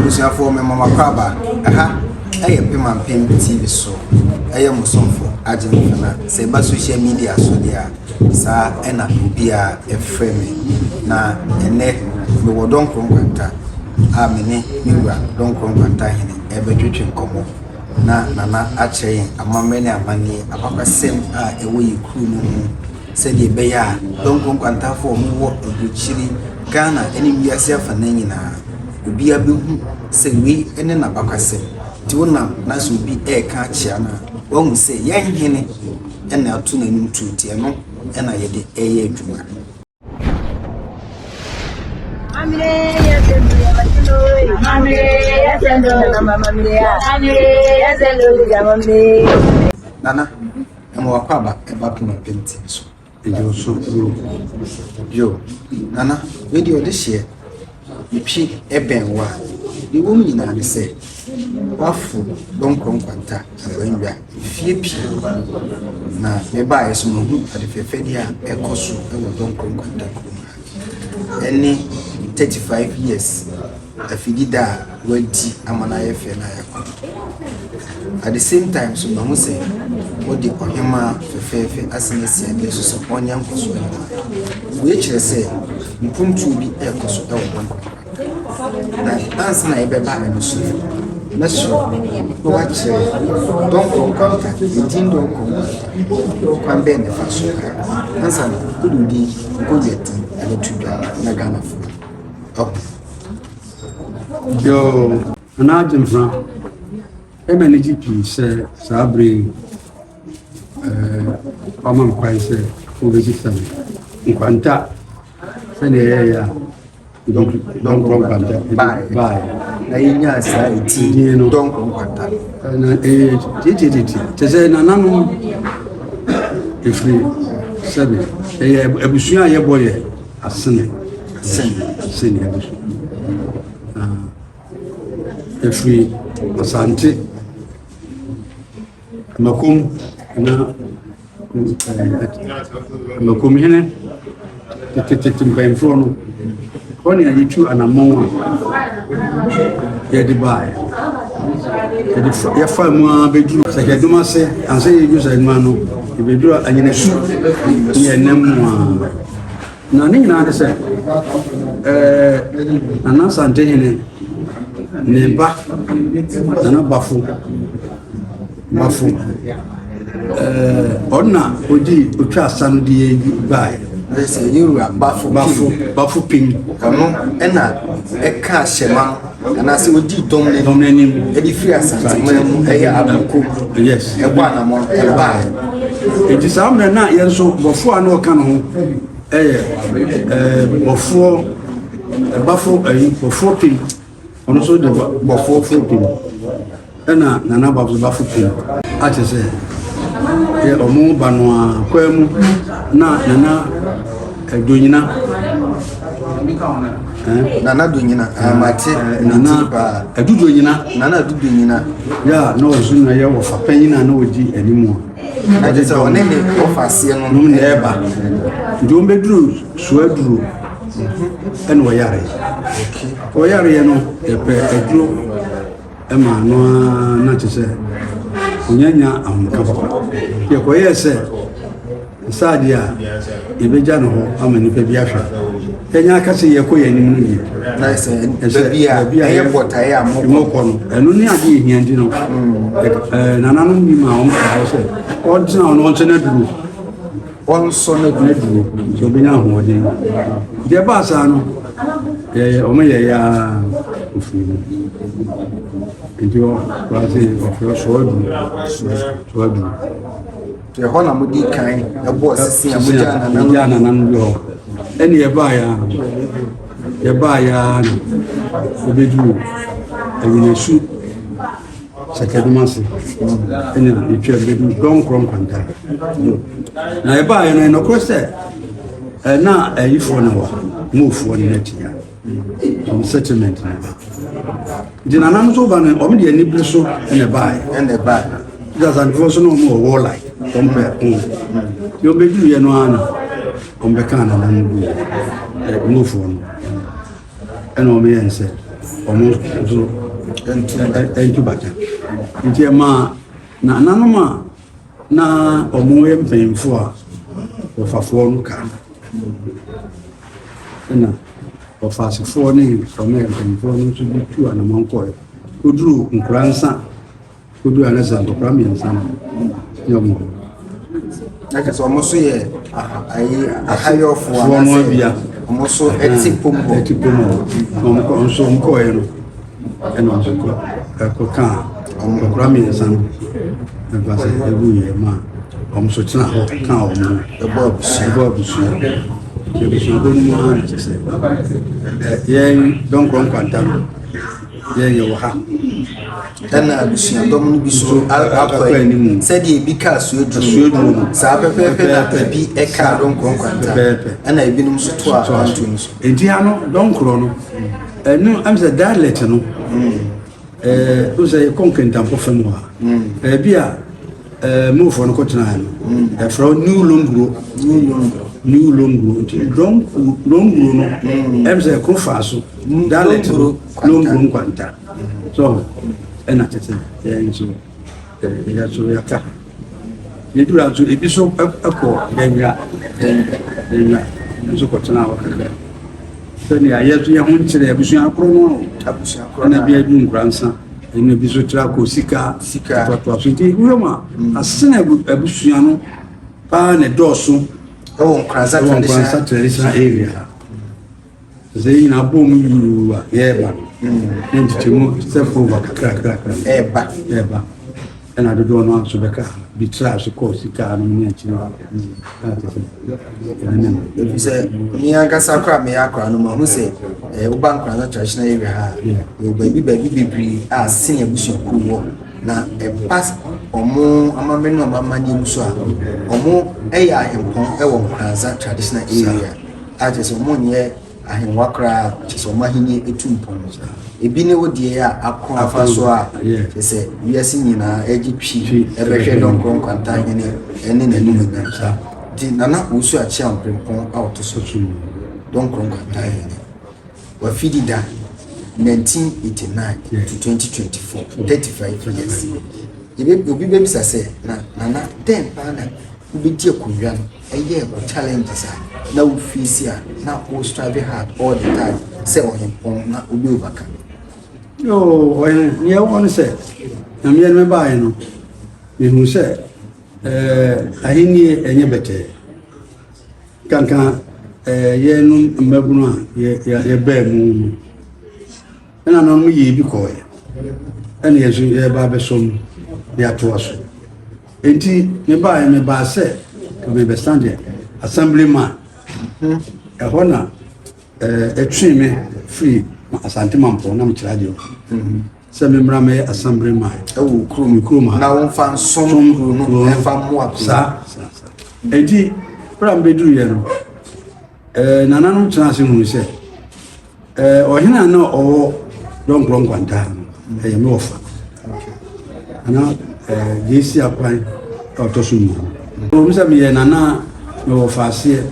abusuafo me mama kwaba aha aye pema pem TV so aye musonfo agentana se ba social media so dia sa ena bia efreme na ene me wodon kronkwanta a mene miwa don kronkwanta hene ebetwetwe nkomo na nana akyerɛ amamene amani abakwasem a ewo yikuru no se de beya don kronkwanta fo mu wo obuchiri Ghana ene wiase afa na nyina obi abehu se wi ene na bakwasem ti wona na so bi ka akyia na wo se yan hene ene ato na nim tuti no ena yede eye adwuma Nana, emo wakwaba eba pima penti so. Ejo so Yo, Nana, video this year. Ipi ebenwa. The woman na ne say. Wafu don kronkwanta abanya. Fie pi. Na meba yeso no hu adefefe dia ekoso ewo don kronkwanta kuma. Eni 35 years. Afidida wadi amana yefe na yakọ. At the same time, so no say what the ohima fefefe asinesi ebe so onya nkoso we kire say mpuntu bi ekoso e wo na dance na ebe ba me so na so no wa kire don ko konta din don ko kan be ne fa so ansa na kudu di ko yeti ebe tuba na Ghana fu up yo na jimfra MNGP say Sabri common price for register Nkwanta say ya don't Nkwanta buy na yinya sa eti don Nkwanta na titi say na nanu ifri sabe ebusuya ye boye asene ebusu ifri asante makum na makum hene tete mpemfo no koni ya yitu anamon ya di bae ya fa mu abeduru sekeduma se anse yeju sa nwa no ebeduru anyina su ya namu na ni na de se nana sante hene Neba nana bafu onna odi otwa asanu di bai se yiru bafu pin kanu ena eka shema ana se odi dom nenim edi free asante mu eya abako yes ebo anamo bai edi samre na yenso bofu anu oka no ho bofu bofu pin ono so de bofo pin ena nana bafu pin ache se ye omo banoa kwemu na nana donyina nana donyina amate nana dudonyina nana dudonyina ya no zuna ye wo fa panyina na odi animu aje se one ne ofasie no no na eba ndo mbeduru suaduru ene wayare oyare no epe eduro ema no na tse onyanya amka papa ye koyese sadia ibeja no ho amani pe biahwa kenya kase ye koye ni mu na se bia ye bota ye amoko no enu ni ade hiandi no nananu ni ma on ka se odina on tena duru on so na duru so binya ho ode de ba sa no omo ye ya ofuru ndio kwase ofuru soadu te hona mudi kan ebo sisi amuja na nan yo eni ye ba ya obeju eyinesu sekedumase eni na etwa bedu don kwanta na ye ba ya no kwese na ayifo na wa mufo ni netia settlement na dina nam so ba no omde ani bi so ene ba just and for so no more war like compare yo bedu ye no ana ombe kana na ndu mufo no ene o me yense ɔmo nso ɛntu bata nti ɛma na nanoma na ɔmo yɛ mpanyinfo a wɔfafoɔ no ka ɛna ɔfaasefoɔ ne ɔmo yɛ mpanyinfoɔ no nso bi tu anamɔ nkɔɛ koduru nkura nsa koduru anasa nkura mmiɛnsa no ne ɔmo na kasa ɔmo so yɛ ahayɔfoɔ anase ɔmo so ɛti pom hɔ ɔmo nso nkɔɛ no ɛna ɔmo kɔ ka nkura mmiɛnsa no ɛba sɛ ɛbu yɛ ma ɔmo so tena hɔ ka ɔmo ɛbɔ abusua abusua bɛ mu ha ne kyɛ sɛ yɛn dɔnkɔ nkwanta no yɛn yɛ wɔ ha ɛna abusuadɔm no bi so akɔ anim sɛdeɛ ebi kaa suoduro saa pɛpɛɛpɛ na ebi ɛka dɔnkɔ nkwanta ɛna ebinom nso to a anto no so enti ha no dɔnkoro no ɛno am sɛ dialect no o sɛ yɛkɔ nkentampo fam hɔ a ebi a mufoɔ no kɔtena no ɛfrɛ new longro nti longro no ɛm sɛ ɛkoro faa so dialect no longro nkwanta so ɛna tete yɛn nso yɛso yɛka yɛdura nso ebi so ɛkɔ yɛnwia nso kɔtena hɔ kakra sɛnea yɛso yɛ ho nkyerɛ abusua akoro no ɛna bi adu nkura nsa ɛna bi so tira kɔ sika tɔtɔ so nti wiem a asena abusua no paa ne dɔɔso ɛwɔ nkransa traditional area sɛ yi na bɔ mu yuru a yɛɛba ne ntitemu sɛfo ba kakra ɛɛba ɛna dodoɔ no nso bɛka bi tira so kɔ sika no ne akyi no ɛfiri sɛ me ankasa kora meyɛ akora no ma ho sɛ woba nkransa traditional area ha baabi bebree a sene abusuakuo wɔ na ɛba ɔmo amammerɛ no ɔmamane mu so a ɔmo ɛyɛ ahempɔn ɛwɔ nkransa traditional area a kyerɛ sɛ ɔmo nyɛ ahemwa koraa kyerɛ sɛ ɔmo ahenni ɛtu mpɔn ebi ne wodeɛ a ako afa so a kyerɛ sɛ wiase nyinaa ɛgye twi ɛbɛhwɛ dɔnkɔ nkwanta hene ɛne n'anim nyinaa nti nana wosu akyea mpempɔn a wɔto so dɔnkɔ nkwanta hene wafidi da 1989 to 2024 35 years obi bɛbisa sɛ nana dɛn paa na wobɛdi akonnwa no ɛyɛ challenges a na wofisi a na wo strive hard all the time sɛ ɔhempɔn na obi obaka ɔyɛ wɔn sɛ na mmea no baeɛ no mehu sɛ ahenni ɛnyɛ bɛtɛɛ kanka yɛn no mmabunu a yɛbaa mu no ɛna no yɛ bi kɔɛ ɛna yɛn so yɛba abɛsɔm yɛatoa so enti mebaa sɛ mebɛsan deɛ assemblyman ɛhɔ na ɛtwe me firi asante mampɔ na mekyerɛ adeɛ sɛ memmra mɛyɛ assemblyman ɛwɔ kurom ha na wɔmfa nsom kuro no ɛmfa mmoa saa enti bra mbɛduruyɛ no nananom tena ase hunu sɛ ɔhene a na ɔwɔ dɔnkorɔ nkwanta no ɛyɛ me wɔfa ana gyesi akwan ɔtɔ so mu ɔmu sɛ meyɛ nana mewɔfa aseɛ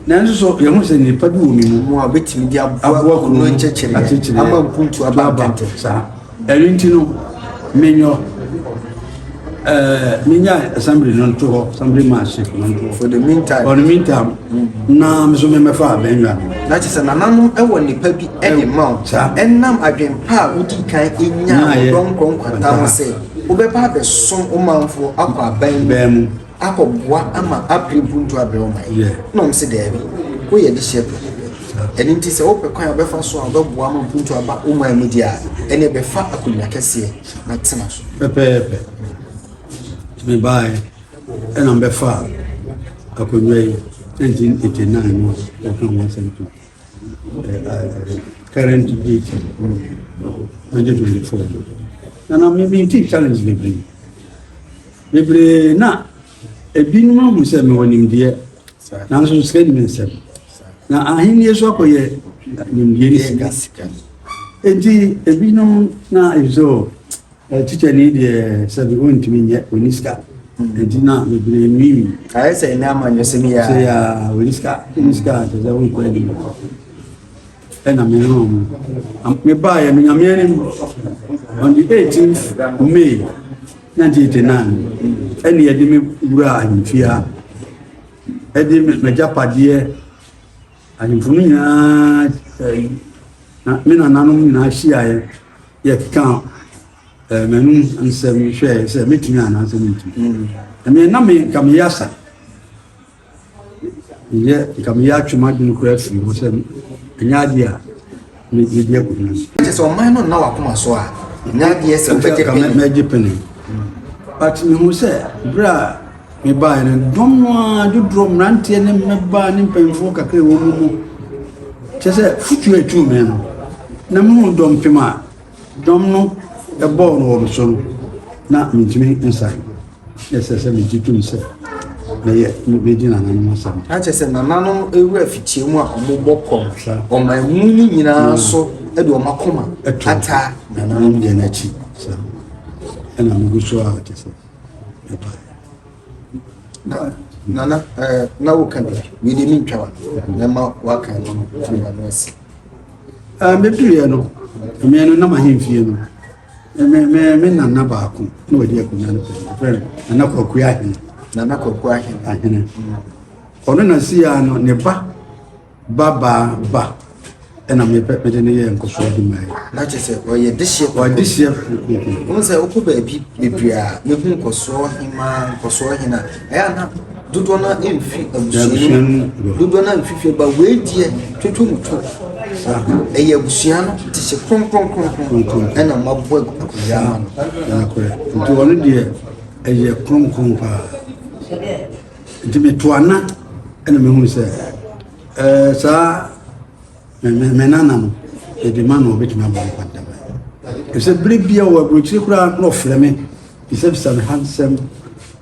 nanso so yɛho sɛ nnipa bi wɔ me mu a bɛtumi de aboa kuro nkyɛkyerɛ ama mpuntu aba saa ɛno nti no menyɔ menya assembly no nto hɔ assembly marship no nto for the meantime na me so memɛfa abɛnwa no na kyerɛ sɛ nananom ɛwɔ nnipa bi ɛde ma wo ɛnam adwempa a wodi kan ɛnya dɔnkɔ nkwanta ho sɛ wobɛba abɛsom womanfoɔ akɔ aban mu akɔboa ama apere mpuntu abrɛ wo ma na ɔm sɛ daabi woyɛ de hyɛ ɛno nti sɛ wopɛ kwan a wobɛfa so a wobɛboa ama mpuntu aba wo ma mu di a ɛne bɛfa akonnwa kɛseɛ na tena so pɛpɛɛpɛ mebaeɛ ɛna mbɛfa akonnwa yi 1989 no ɔka ho asɛm to current date 2024 na metii challenge bebree na ebinom ahu sɛ mewɔ nimdeɛ nanso sika nim nsɛm na ahenni so akɔyɛ nimdeɛ ne sika enti ebinom na ɛso teacher ni deɛ sɛbi ɔntumi nyɛ ɔni sika enti na bebree nwiwi ayɛ sɛ ɛne amanyɔsɛm yi a ɔni sika kyɛ sɛ wonkɔ anim ɛna me no me ba ya me nyame on the 18th May 1989 ɛne yɛde me wura ahemfia ɛde me japade ahemfo no nyinaa na me nananom nyinaa hyia yɛkeka manum nsɛm hwɛ sɛ metumi anaasɛ metumi ɛme na me kameyasa kameyɛ atwema de no kora afiri hɔ sɛ ɛnyɛ adeɛ a medi akonnwa kyɛ sɛ ɔman no nna wakoma so a ɛnyɛ adeɛ sɛ wobɛgye pene mɛgye pene but mehu sɛ berɛ a mebaeɛ no dɔm no a dwodorɔ mmeranteɛ ne mmɛbaa ne mpanyimfoɔ kakra wɔ mu mu kyɛ sɛ fotuo atu me no na mehu dɔm pem a dɔm no ɛbɔɔ no wɔ me so no na mentumi nsae yɛsɛ sɛ megye tom sɛ mɛgye nananom asɛm akyɛ sɛ nananom ɛwura fitie mu a ɔmobɔ kɔm ɔma mu no nyinaa so ɛde ɔma koma ataa nananom deɛ n'akyi ɛna megu so a kyɛ sɛ nana na woka bi wede mentwa wa na ma waka no firi wa no asi mɛduruɛ no mmea no nam ahemfie no me nana baako na wadi akonnwa no pɛ nana Kwaku Ahene nana Kwaku Ahene ɔno na sia no ne ba ɛna mede ne yɛ nkɔsoɔ de mae na kyɛ sɛ ɔyɛ dehyeɛ wo sɛ wokɔ baabi bebree a mehu nkɔsoɔ hena ɛyɛ na dodoɔ no ɛmfi abusua no dodoɔ no amfifie ba weideɛ twetwomuto ɛyɛ abusua no te hyɛ kronkronkronkron ɛna mabɔ akonnwa ma no nti ɔno deɛ ɛyɛ kronkron paa nti metoana ɛna mehu sɛ saa menana no ɛde ma na ɔbɛtumi abɔ nkwantama ɛsɛ berɛ bia wɔ aburokyire koraa na ɔfrɛ me bisabisa me hansɛm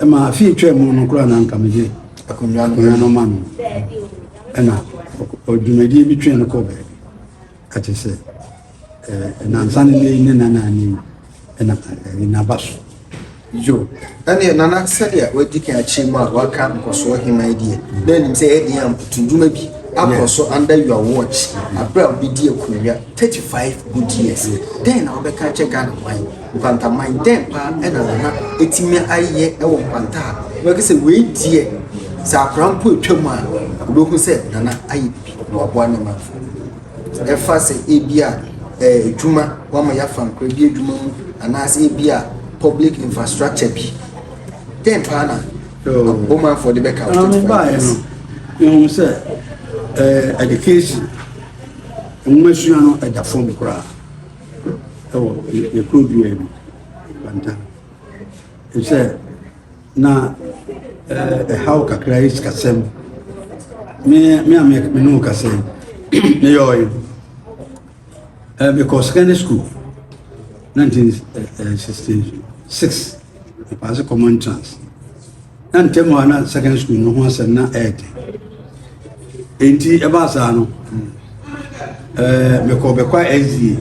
ɛma afei twa mu no koraa na anka megye akonnwa no ma no ɛna ɔdwumadie bi twɛn no kɔ baabi ate sɛ nansa ne ne nanaane ɛna naba so yo ɛne nana sɛdeɛ wadi kan akyiri mu a waka nkɔsoɔ hema deɛ na anim sɛ ɛdeɛ ampotodwuma bi akɔ so under your watch abrɛ a wobɛdi akonnwa 35 good years then na wobɛka kyɛ Ghana man nkwantaman then paa ɛna nana ɛtumi ayɛ ɛwɔ nkwanta a wobɛka sɛ weidiɛ sɛ akora mpo ɛtwa mu a wobɛhu sɛ nana ayɛ bi na waboa ne manfo ɛfa sɛ ebi a adwuma wama yɛafa nkora bi adwuma mu anaasɛ ebi a public infrastructure bi then paa na ɔmanfoɔ de bɛka mehu sɛ education mmasua no ɛda fam koraa ɛwɔ yɛkuro dua bi kwanta ɛsɛ na ɛhaw kakra yi sikasɛm me a me ne wo kasa yi meyɛ ɔyɛ mekɔ secondary school 1966 mepaase common entrance na ntɛm hɔ na secondary school no ho asɛm na ɛɛde enti ɛbaa saa no mekɔ bɛkwa SDA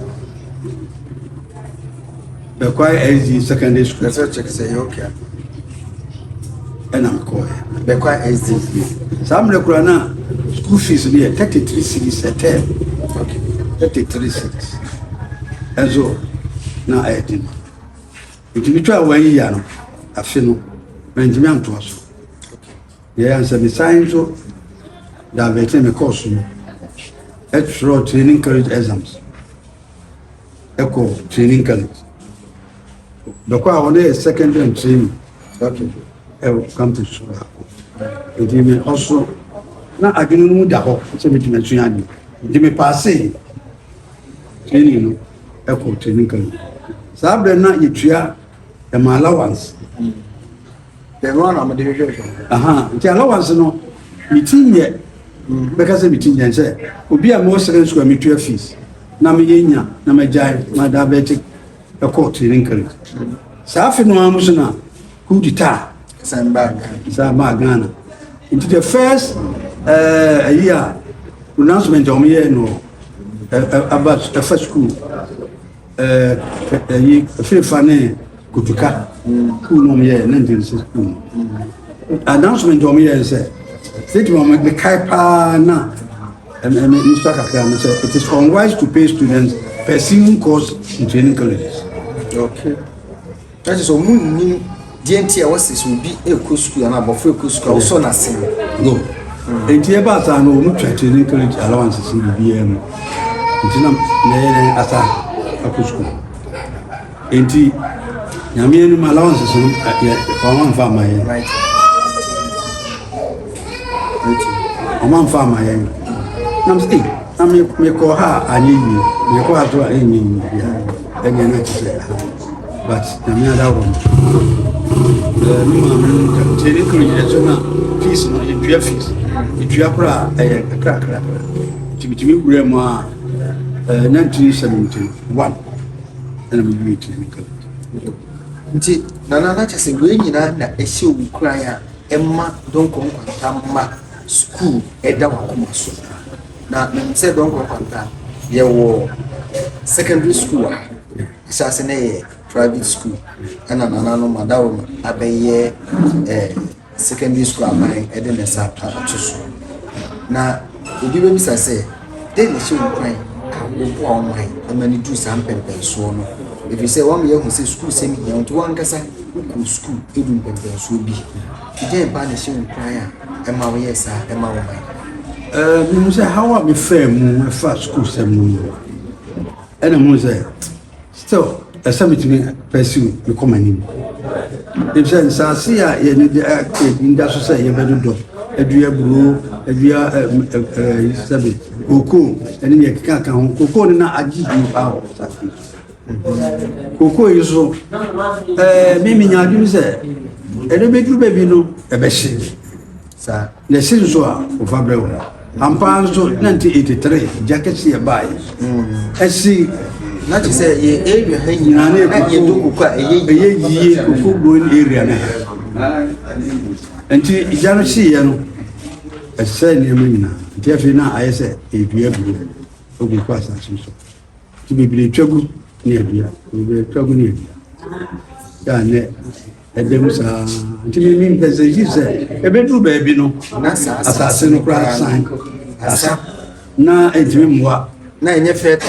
secondary school ɛna mekɔɛ bɛkwa SDA saa mmerɛ kora na school fees no yɛ 33 cedis a term 33 cedis ɛnso na ɛɛde no enti metwa 1 year no afe no mantimi antoa so yɛyɛ ansɛ mesan nso davete me course no ɛtwerɛ training college exams ɛkɔ training college bɛkɔ a wɔne yɛ secondary and training ɛwɔ campus so nti me ɔso na adwene no mu da hɔ sɛ metumi asua ade nti mepaase training no ɛkɔ training college saa berɛ na yɛtua ɛma allowance nti allowance no metinyɛ bɛka sɛ metinyɛ sɛ obi a mewɔ secondary school a metua fees na meyɛ nya na magyae na diabetic ɛkɔ training college saa afe no amu so na coup d'etat saa baa Ghana nti the first ayi a announcement a ɔmyɛɛ no aba ɛfa school ayi afeefa ne Kotuka school no ɔmyɛɛ 1996 school announcement a ɔmyɛɛ sɛ state mama mekae paa na Mr. Kakram said it is unwise to pay students pursuing course in training colleges. Okay. That is a moon. DNT was will be a cool school and about 4 school, so nothing. Go. And here, but I know training college allowances in the BM. It's not as a school. And Yamian allowances for one farmer. Right. One farmer. I'm still. I'm a call her. I need you. You call her to any. And you're not to say. But I'm not that one. Training college, fees, if you have fees, if you have a crack, to be more 1971, and I'm going to Nana just a way in a show cry, Emma don't come school, Edda so. Now, said don't come there were secondary school, assassinate. Private school and anano madam abeye secondary school aban edenesa atoso na obi be bisa say dey le show kwan awo online e mani do sam pempen so no if you say one year who say school same here to one kasa ku school edun pempen so bi dey ba le show kwan e ma wo yes e ma wo mai me say how am me fa school same no and I'm say still a summit me pursue me come in. If sense I see in that society, you better do. Edria Bru, Edria Sabit, Coco, and you can't count Coco na aji you out. Coco is so. Mimi Yadu say, and a big baby no, a best. Sir, the season of Fabril. I'm past 1983, jackets here by. I see. Not to say, ye area hanging on a ye going area now. And you don't see, you know, a senior mina. Therefore, I said, if you have to be quite to be trouble near you, we will trouble near you. And there was a mean that he said, a bedroom baby, no, assassin crash sign. Now, it's him what. Now, in your fair,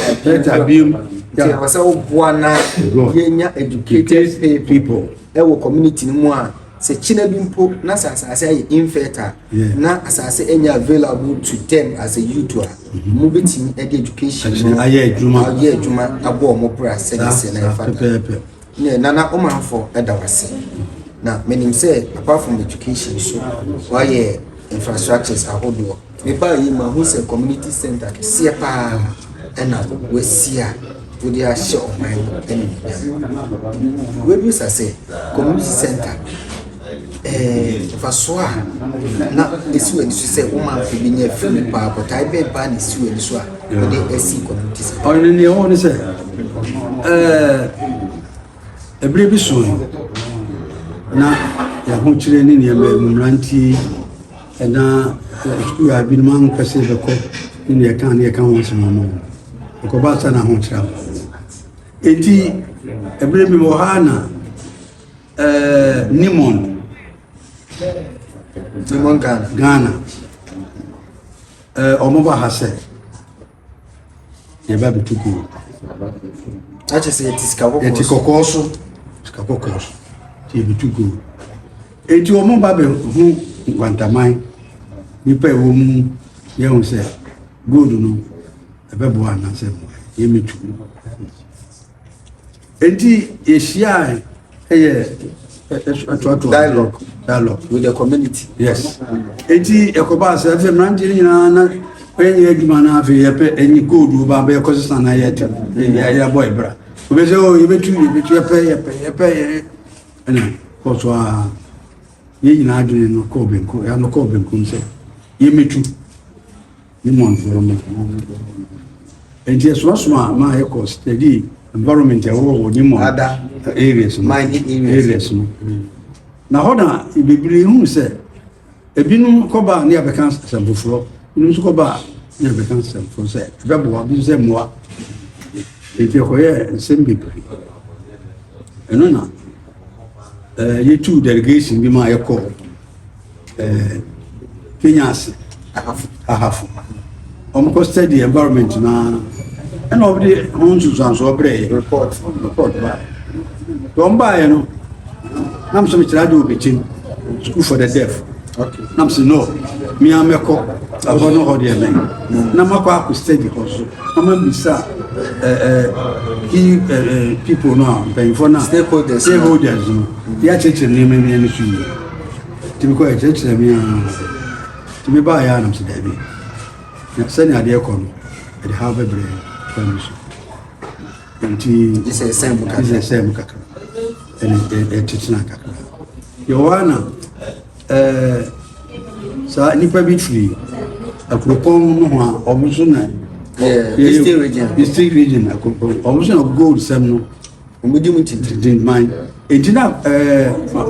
there was a one educated people. Our community more say Chinabimpo, Nasa, I say infertile, not as I say any available to them as a youth. Moving education, I hear Juma, a bomb opera, said Nana Oman for Edawasi. Now, many say, apart from education, so why infrastructures are hold. We buy him who's a community center, Siapa, and we see. To the share of my enemy. Where do I say community center? For sure, now it's when you say, woman, for being a film, but I bet ban is you and so on. The SC community center. Or in the own say, a baby soon. Now, the home children in your Muranti, and now you have been among Pacific in the account once in a moment. Kobasa na honcha eti ebre mi mohana Nimon Ghana omoba hase ye ba bituku acha se eti kokoso ti bituku eti omoba be hu kwantamai nipa ewo mu ye hu se good no ebebo ana se ye metu enti ehia dialogue with the community. Yes. Enti ekoba se fe mranje nyina na enye adwuma na afi ye pe enyi code ba be kosisa na ye te ya boy bra obe se o ye betu ye pe ena ko so a ye nyina adwene no ko benko ya no ko benko nse ye metu ni mon for me enti so ma ye ko steady environment ya wo ni mon other areas mining areas no na hoda ibibiri hu se ebinum koba ne abeka sambufro binum so koba ne abeka sambufro se bebo bi se moa enti ko ye sembibiri eno na ye two delegation bi ma ye ko Kenyas ahafu ɔmo study environment na ɛna ɔmo de ho nsusuanso ɔbrɛ report ba ɔmo baayɛ no nam so mekyerɛ ade obɛkyɛm school for the deaf okay nam so no mea mɛkɔ abɔ no hɔ deɛ bɛn na makɔ akɔ study hɔ so ɔma mbisa key people no a mpanyimfoɔ no a stakeholders no yɛ akyerɛkyerɛ nneɛma bi no so yie nti mekɔ akyerɛkyerɛ me a nti mebaayɛ a nam so daabi na sɛnea adeɛ kɔ no ɛde haw bɛbrɛ fa mi so nti isɛ sɛn mu kakra ɛne ɛtetena kakra yɛwɔ a na saa nnipa bi firi akuropɔn no ho a ɔmo so na district region akuropɔn ɔmo so na gold sɛm no ɔmo di mu tintinman enti na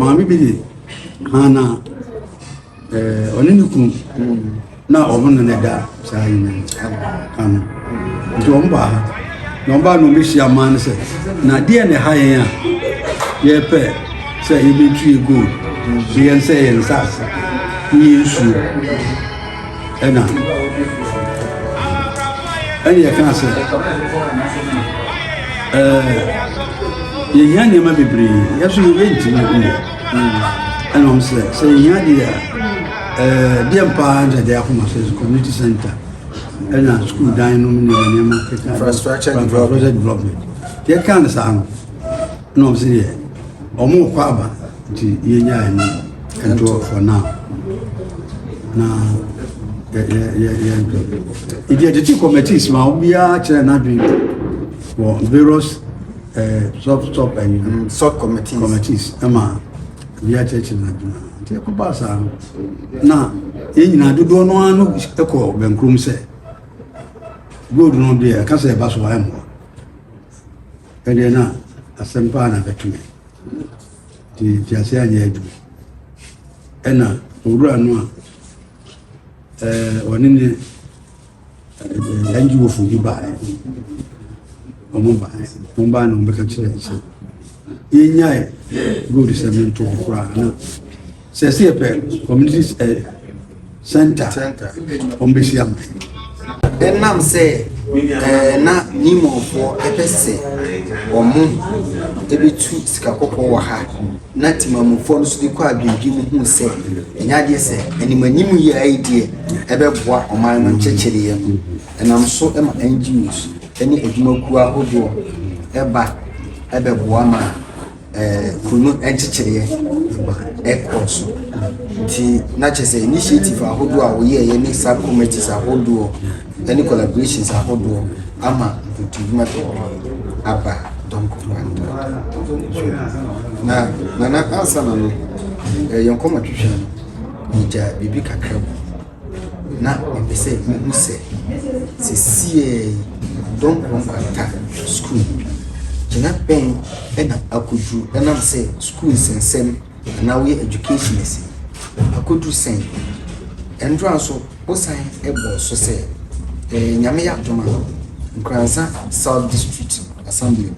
maame bi de hana ɔne ne kunu na ɔmo na ne da saa yi no ano nti ɔmo baa ha na ɔmo baa na ɔmo ahyia maa no sɛ na deɛ ne ha yɛn a yɛpɛ sɛ yɛbɛtu yɛ gold yɛn sɛ yɛn nsaase yɛ nsuo ɛna yɛka sɛ yɛhia nneɛma bebree yɛso yɛntimi yɛ ɛna ɔm sɛ yɛhia deɛ deɛ mpaa nkyɛ deɛ akoma sɛ community center ɛna school dan no mu nneɛma infrastructure development yɛka no saa no na ɔm sɛ deɛ ɔmo kɔ aba nti yɛnya ɛno ɛnto for now na yɛntɔ ɛdi ɛtete committees ma obiara kyerɛ n'adwene wɔ various sub committees ɛma obiara kyerɛkyerɛ n'adwene nti ɛkɔbaa saa no na yɛn nyinaa dodoɔ no ara no ɛkɔ bɛnkurom sɛ gold no deɛ ɛka sɛ ɛba so ayɛ mmoa ɛdeɛ na asɛm paa na bɛtumi nti ase anyɛ adwuma ɛna owura no a ɔne ne NGO fo bi baeɛ ɔmo baa na ɔmbɛka kyerɛ sɛ yɛnyae gold sɛ mento koraa na sɛ sɛ yɛpɛ community center ɔmbɛhyia ma ɛnam sɛ na nimɔfoɔ ɛpɛ sɛ ɔmo ɛbɛtu sika kɔkɔɔ wɔ ha na timamufoɔ no so de kɔ adwendwe mu hu sɛ ɛnyɛ adeɛ sɛ animanim yi ayɛ deɛ ɛbɛboa ɔman no nkyɛkyerɛeɛ mu ɛnam so ɛma NGOs ɛne adwumakuo ahodoɔ ɛba ɛbɛboa ma kunu nkyɛkyerɛeɛ ɛkɔ so nti na kyerɛ sɛ initiative ahodoɔ a wɔyɛɛyɛ ne sub committees ahodoɔ ɛne collaborations ahodoɔ ama ntudwuma aba dɔnko kwanta na nana ansa na no yɛn kɔma twehwɛ no yɛgya biribi kakra mu na mepɛ sɛ mehu sɛ sɛsie dɔnko kwanta school gyina bɛn ɛna akɔduru ɛnam sɛ school nsɛnsɛm anaa woyɛ educationist akɔduru sɛn ɛndora nso wosan ɛbɔ so sɛ nyame yɛ adom a Nkranza South District Assembly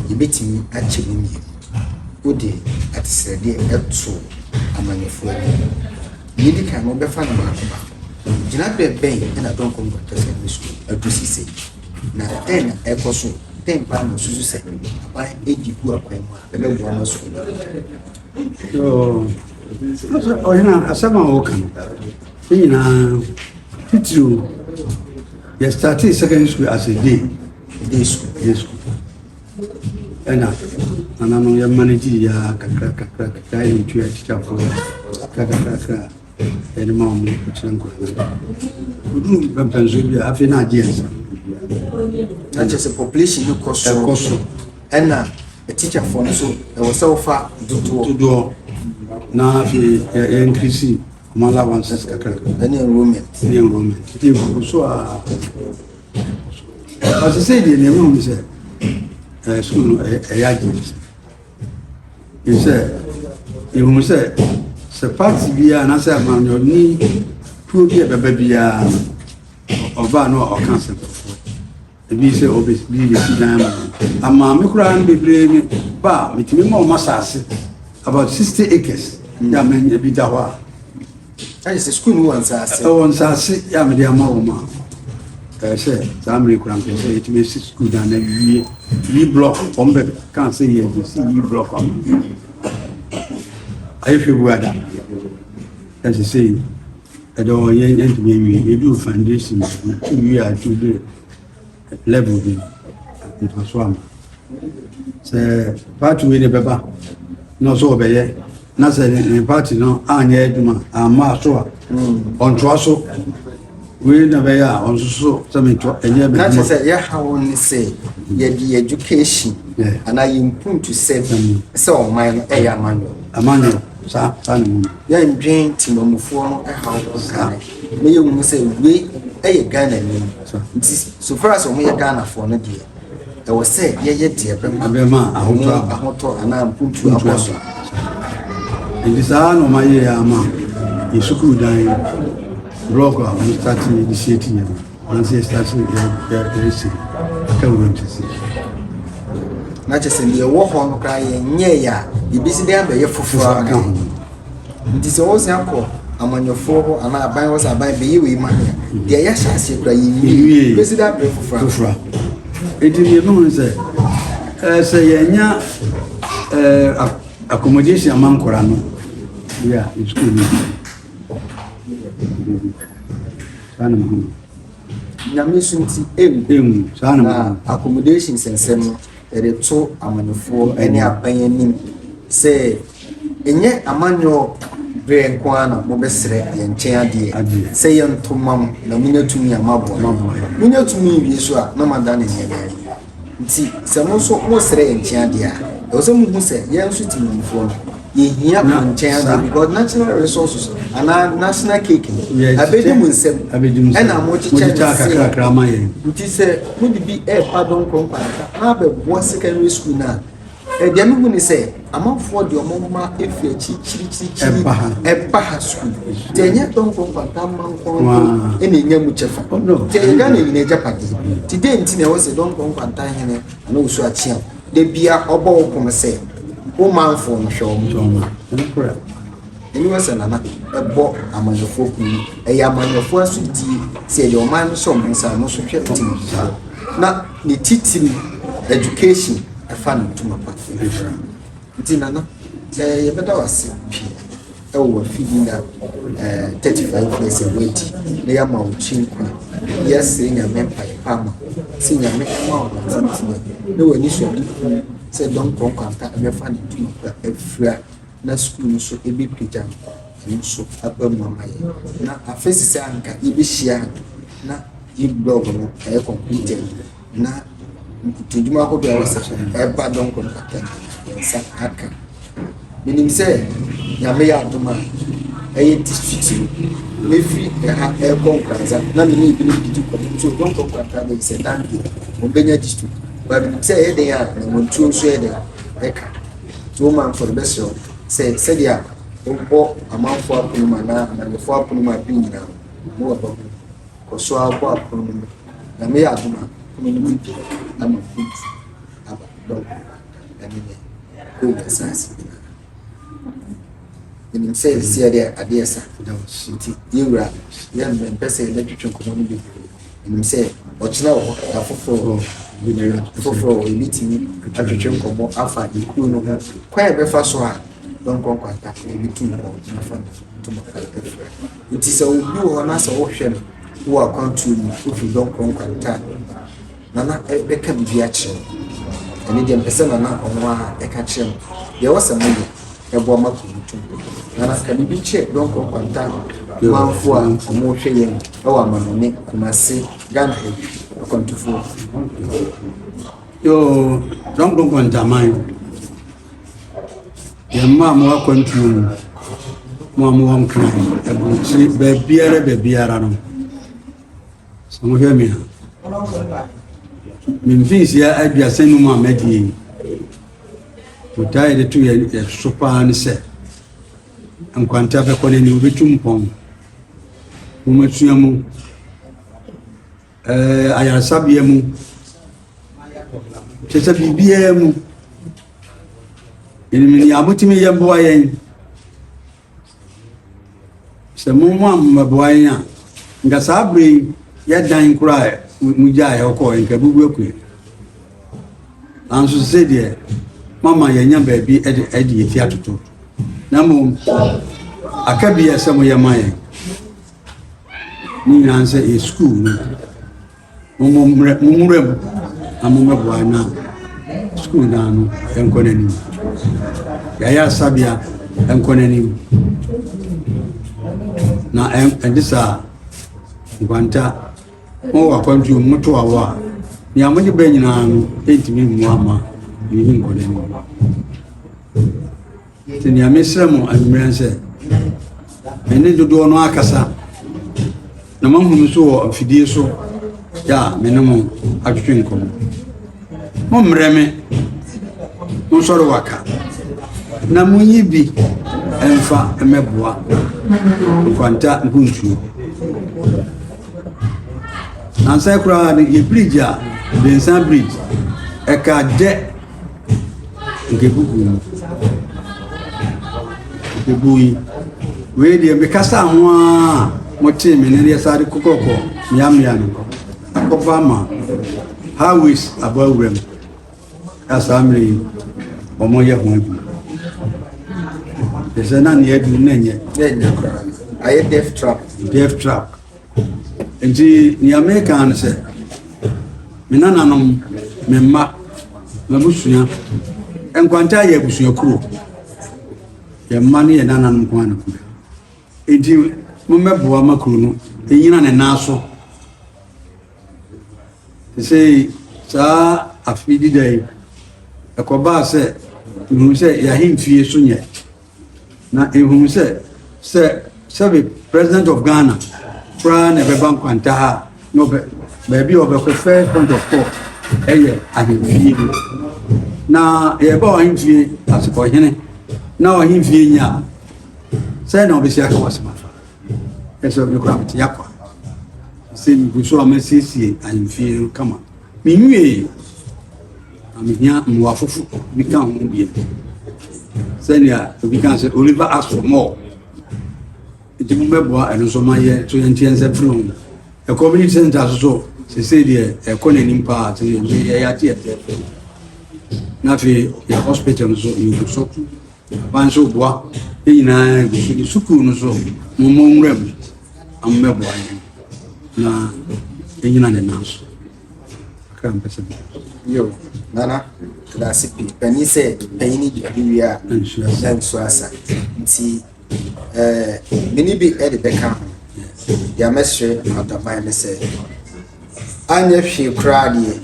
yɛbɛtumi akyɛ mu mmienu wode atesrɛdeɛ ɛto amannefoɔ ani yɛdi kan no wobɛfa no baako gyina berɛ bɛn ɛna dɔnkɔ nkwanta secondary school adu sise na dɛn na ɛkɔ so dɛn paa na ɔsusu sɛ aban ɛdi gu akwan mu a ɛbɛboa ma school ɔhena asɛm a wɔka no ne nyinaa titiri yɛ started secondary school as a day school ɛna anano yɛ manage ya kakra yɛ ntu ya teacherfoɔ kakra ɛde ma ɔmo kyerɛ nkɔla oduru mpɛmpɛnso bi a afei na agye ɛnsa na kyerɛ sɛ population no kɔ so ɛna teacherfoɔ no so ɛwɔ sɛ wofa dodoɔ na afei yɛ increase ɔmo allowances kakra ɛne enrollment nti nkɔkɔ so a ɔsɛ sɛ deɛ nneɛma hu sɛ school no ɛyɛ agye sɛ yɛhu sɛ party biara anaasɛ amanyɔni kuo bi a bɛba biara ɔbaa no a ɔka asɛm foforɔ ebi sɛ ɔbɛbi yɛsi dan ama me koraa no bebree ne ba a metumi ma ɔma asase about 60 acres yɛ amanya bi da hɔ a ayɛ sɛ school no wɔ nsase yɛ amede ama wɔ ma say Samri Cramp, it may sit school down and ye block on the can't say you see ye block on. I feel weather. As you say, I don't young to me, you do foundation, you are to the level it was one. Say, part with the Baba, no so obey, nothing in party, no, and yet, and master on Trosso. We never are on so something to a year. That is a year how only say, yet the education, and I improve to save them. So, mine, a manual. A manual, sir, yeah, in drain to no form a house. May you say, we a gun and so far as we are Ghana for no dear. I was say, yet, dear, Bema, I hope and I'm put to a person. It is all my year, man. You should die. Block we started initiating them. Once they started racing, I can't wait to see. Not just in the war on crying, yeah, you busy there by your fufu. It is always uncle among your four and I buy was I buy be you money. The Yasha say crying, busy that pay for Fufra. It is no say, accommodation among Corano. Yeah, it's good. Namisunti accommodations and some the two amanufo any apanyanim say enye amanyo brain kwana mo besre yenchen ade say yentomam na munyatumi amabo munyatumi bi so a na madane nyebe nti se mo so mo sre yenchen ade a e so mu se yenso timufo yehia yenchen ade because natural resources and national cake abedi munsem ena mo chiche krama yen nti se mo bi pardon kompanta na be bo secondary school na dia me ni se amanfo de omoma efi chiri epa school de nya don kompanta manko ena nya mu chefa de ga na ina japade ti de nti na wo se don kompanta hene na wo so achia de bia obo kom se o manfo no hwe Any was another a book among the folk, a yaman of first duty, say your man some inside most of your team. Not the teaching education, a fun to my path. Tinana, you better was oh, feeding that 35 years a wait. They are my chinqua. Yes, saying a man by Palmer, seeing a man, no initial said don't come contact me funny to my free. Na school so ebi pejam so abamama ye na afesi se anka ebi hia na yi blog no e complete na tujuma ko bia wasa e ba don ko kata sa aka minim se nyame ya adoma e district me free ha e konkanza na me ni bi ni ditu ko so don ko kata be se dan mo benya district ba mi se e de ya mo tu so e de e ka to man for the best say dia opo amanfo apunuma na amanfo apunuma bi nyina mo wa babu ko so abo apunuma na me aduma ko ni bi am fit aba do ani ne ko kasasi ni say sia dia adesa da shiti yura yan ben pese na twetwe ko no bi ni say o china wo afofo foforo meeting atwetwe ko mo afa ikuru no kwa e be fa so ha don't go contact me to my phone to my phone. It is a new one as a ocean who are country if you don't come contact. Nana became the action. And Indian person on a catch him. There was a movie, a bomber to Nana can be checked, don't go contact. One for a more shame, our money, Kumasi, Ghana, a country for. Yo, don't go contact mine. Your mamma will continue. Mamma won't cry. I will see baby. Some hear me. Memphis, yeah, I'd be a same woman, Maggie. To tie the 2 years, super and set. And quantaba calling you Richum Pong. Umuchiamu. I am Sabiamu. Chesabiamu. In Yabutimi Yaboyan. Some mum, my boy, Gasabri, yet dying cry, mugya ya ko enka bubu akue anso se de mama yanya baabi ede yeti atoto na mo akabia se mo yamaye ni nanse e school mo mumrem amuma bwana school na no enkonani ya sabia enkonani na endisa gwanta mo wa kwantu mutu awa ni amani be nyina no entimi mu ama ni enkonani tini amesramo amranse ene dodo no akasa na mahunu so afidie so ya menemo atwetwe nkomo mo mreme mo soro waka na munyi bi emfa emeboa kwanta nkuntu nansa kura de bridge a Bensan bridge eka de ngebugu ngebuyi we de me kasa ho a mo te me ne sare kokoko miamia no akobama highways abawrem asamri omo ye ho bi ese na ne edu nenye aye death trap nti ni American se minananom memma mabusua enkwanta ye busua kuro ye mane ye nananom kwana kuro nti mmeboa makuro no enyina ne naso say sa afidi dai akoba se hu se ya himfie so nye na ehun se president of Ghana pra na be bank kwanta ha no be baby obe ko first point of call eye ahimfie na ye ba ahimfie asiko hene na ahimfie nya se na obe sia ka wasema eso bi kwa mti yakwa se ni buso amesisi ahimfie kama minwe amenya mwafufu bika ho bie se ni a bika se Oliver Asomore iti mbeboa eno so maye to yentiense from a community center so se say there e konani pa te ya tie na fi ya hospital so you so ban so boa ina bi suku no so mo nwrem ambeboa na enyina ne naso kan pese yo nana da sipi pani se pani di biya nso asa nti mini bi e de beka ya mesre adaban ne se anya hwe krade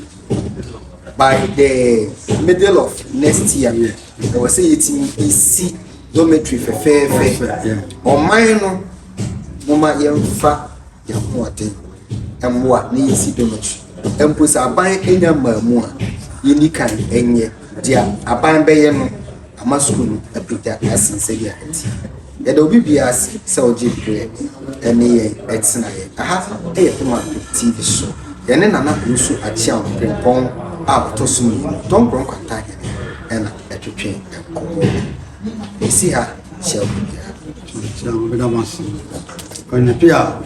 by the middle of next year there was a isi dormitory fe o man no mama yemfa ya hoate emwa ni isi dormitory empusa aban enya mamu a yini kan enye dia aban beye no ama school apita asinse dia ati ya da obi bias se oje pre ene ye etina ye aha e kuma TV show ya ne nana kusu achi a pon a to so ni don bron kwanta ya ena etwetwe ko isi ha shall be be da mas ko ne pia